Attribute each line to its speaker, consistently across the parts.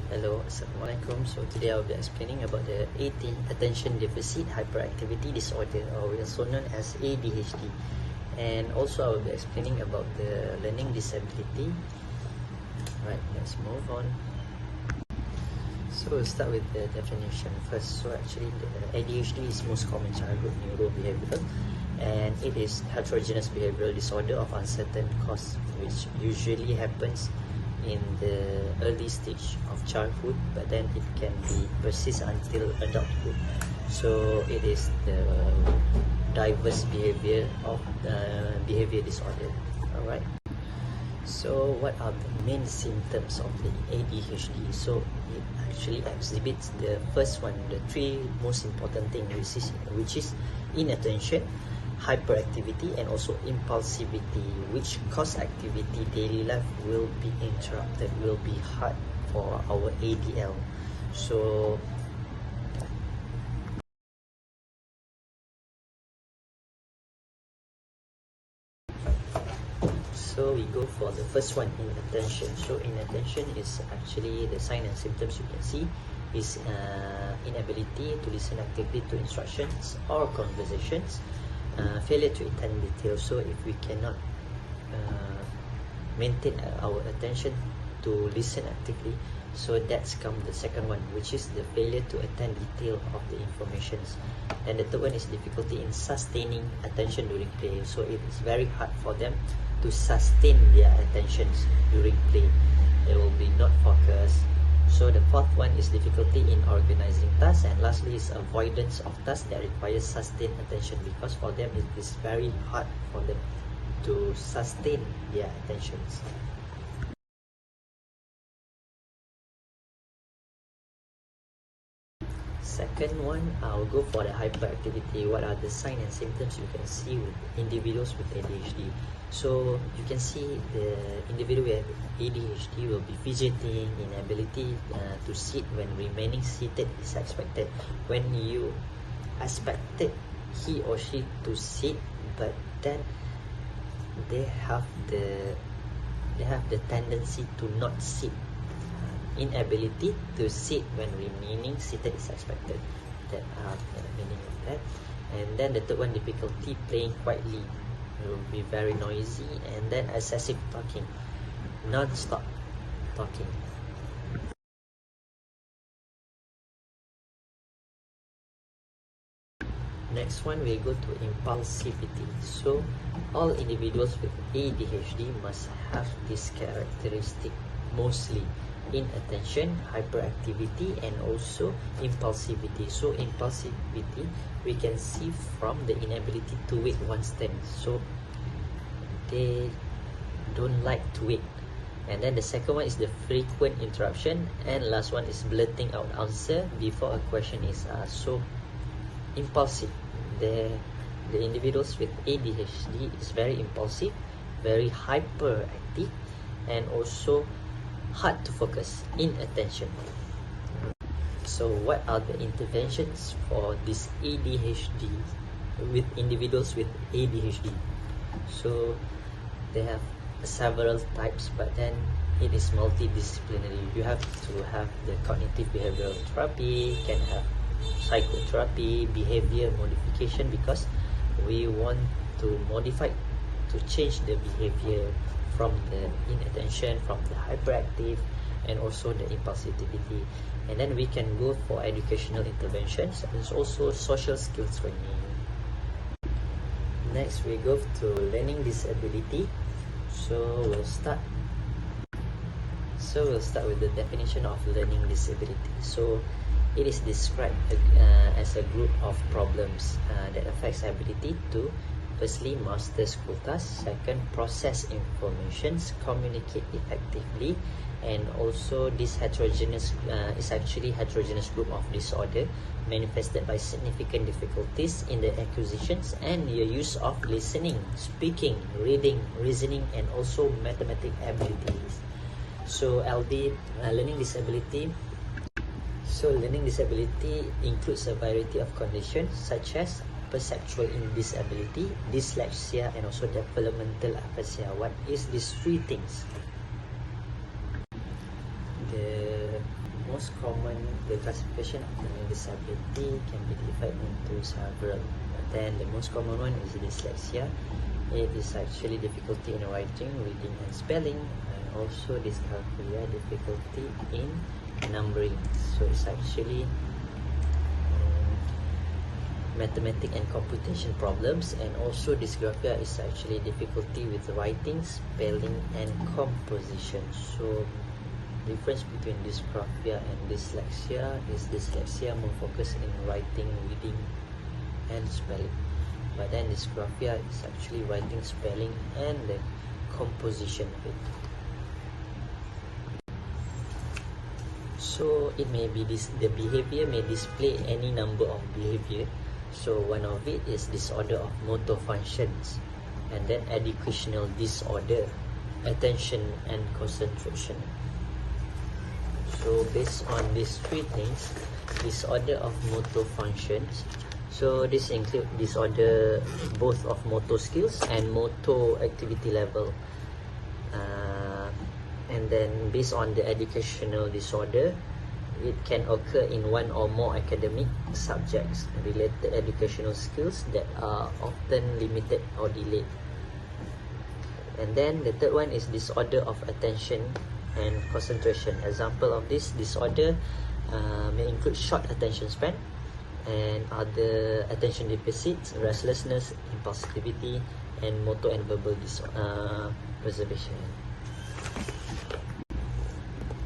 Speaker 1: Hello, Assalamualaikum. So today I'll be explaining about the attention deficit hyperactivity disorder, or also known as ADHD. And also I will be explaining about the learning disability. Right, let's move on. So we'll start with the definition first. So actually the ADHD is most common childhood neurobehavioral, and it is heterogeneous behavioral disorder of uncertain cause, which usually happens in the early stage of childhood, but then it can be persist until adulthood. So it is the diverse behavior of behavior disorder. All right. So what are the main symptoms of the ADHD? So it actually exhibits the first one, the three most important things, which is inattention, hyperactivity, and also impulsivity, which cause activity daily life will be interrupted, will be hard for our ADL. So we go for the first one, inattention. So inattention is actually the sign and symptoms you can see is inability to listen actively to instructions or conversations, failure to attend detail. So if we cannot maintain our attention to listen actively, so that's come the second one, which is the failure to attend detail of the informations. And the third one is difficulty in sustaining attention during play. So it is very hard for them to sustain their attentions during play. They will be not focused. So the fourth one is difficulty in organizing tasks, and lastly is avoidance of tasks that require sustained attention, because for them it is very hard for them to sustain their attentions. Second one, I'll go for the hyperactivity. What are the signs and symptoms you can see with individuals with ADHD? So you can see the individual with ADHD will be fidgeting, inability to sit when remaining seated is expected. When you expected he or she to sit, but then they have the tendency to not sit. Inability to sit when remaining seated is expected. That are the meaning of that. And then the third one, difficulty playing quietly. It will be very noisy. And then excessive talking, non-stop talking. Next one, we go to impulsivity. So all individuals with ADHD must have this characteristic, mostly inattention, hyperactivity, and also impulsivity. So impulsivity we can see from the inability to wait one's turn. So they don't like to wait. And then the second one is the frequent interruption, and last one is blurting out answer before a question is asked. So impulsive, the individuals with ADHD is very impulsive, very hyperactive, and also hard to focus, inattention. So what are the interventions for this ADHD with individuals with ADHD? So they have several types, but then it is multidisciplinary. You have to have the cognitive behavioral therapy, can have psychotherapy, behavior modification, because we want to modify, to change the behavior from the inattention, from the hyperactive, and also the impulsivity. And then we can go for educational interventions and also social skills training. Next we go to learning disability. So we'll start with the definition of learning disability. So it is described as a group of problems that affects ability to firstly master school tasks, second process informations, communicate effectively, and also this heterogeneous is actually heterogeneous group of disorder manifested by significant difficulties in the acquisitions and the use of listening, speaking, reading, reasoning, and also mathematical abilities. So learning disability. So learning disability includes a variety of conditions such as perceptual disability, dyslexia, and also developmental aphasia. What is these three things? The the classification of learning disability can be divided into several. But then the most common one is dyslexia. It is actually difficulty in writing, reading, and spelling, and also dyscalculia, difficulty in numbering. So it's actually mathematics and computation problems, and also dysgraphia is actually difficulty with writing, spelling, and composition. So difference between dysgraphia and dyslexia is dyslexia more focused in writing, reading, and spelling, but then dysgraphia is actually writing, spelling, and the composition of it. So it may be the behavior may display any number of behavior. So one of it is disorder of motor functions, and then educational disorder, attention and concentration. So based on these three things, disorder of motor functions, so this include disorder both of motor skills and motor activity level. And then based on the educational disorder, it can occur in one or more academic subjects, related educational skills that are often limited or delayed. And then the third one is disorder of attention and concentration. Example of this disorder may include short attention span and other attention deficits, restlessness, impulsivity, and motor and verbal preservation.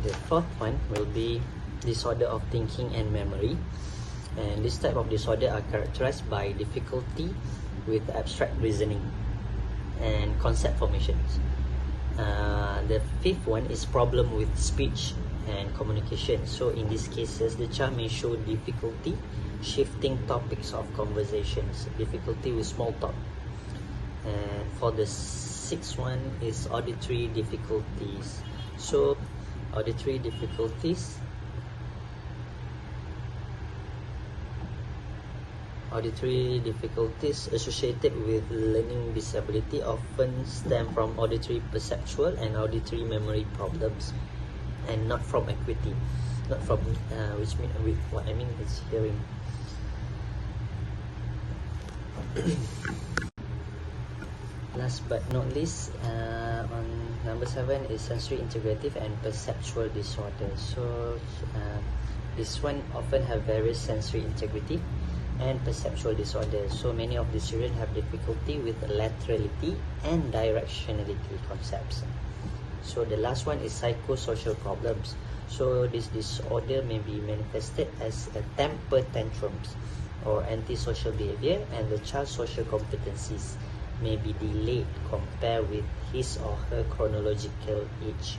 Speaker 1: The fourth one will be disorder of thinking and memory, and this type of disorder are characterized by difficulty with abstract reasoning and concept formations. The fifth one is problem with speech and communication. So in these cases, the child may show difficulty shifting topics of conversations, difficulty with small talk. And for the sixth one is auditory difficulties. So auditory difficulties associated with learning disability often stem from auditory perceptual and auditory memory problems, and not from acuity, not from what I mean is hearing. Last but not least, on number 7 is sensory integrative and perceptual disorder. So this one often have various sensory integrity and perceptual disorders. So many of the children have difficulty with laterality and directionality concepts. So the last one is psychosocial problems. So this disorder may be manifested as a temper tantrums or antisocial behavior, and the child's social competencies may be delayed compared with his or her chronological age.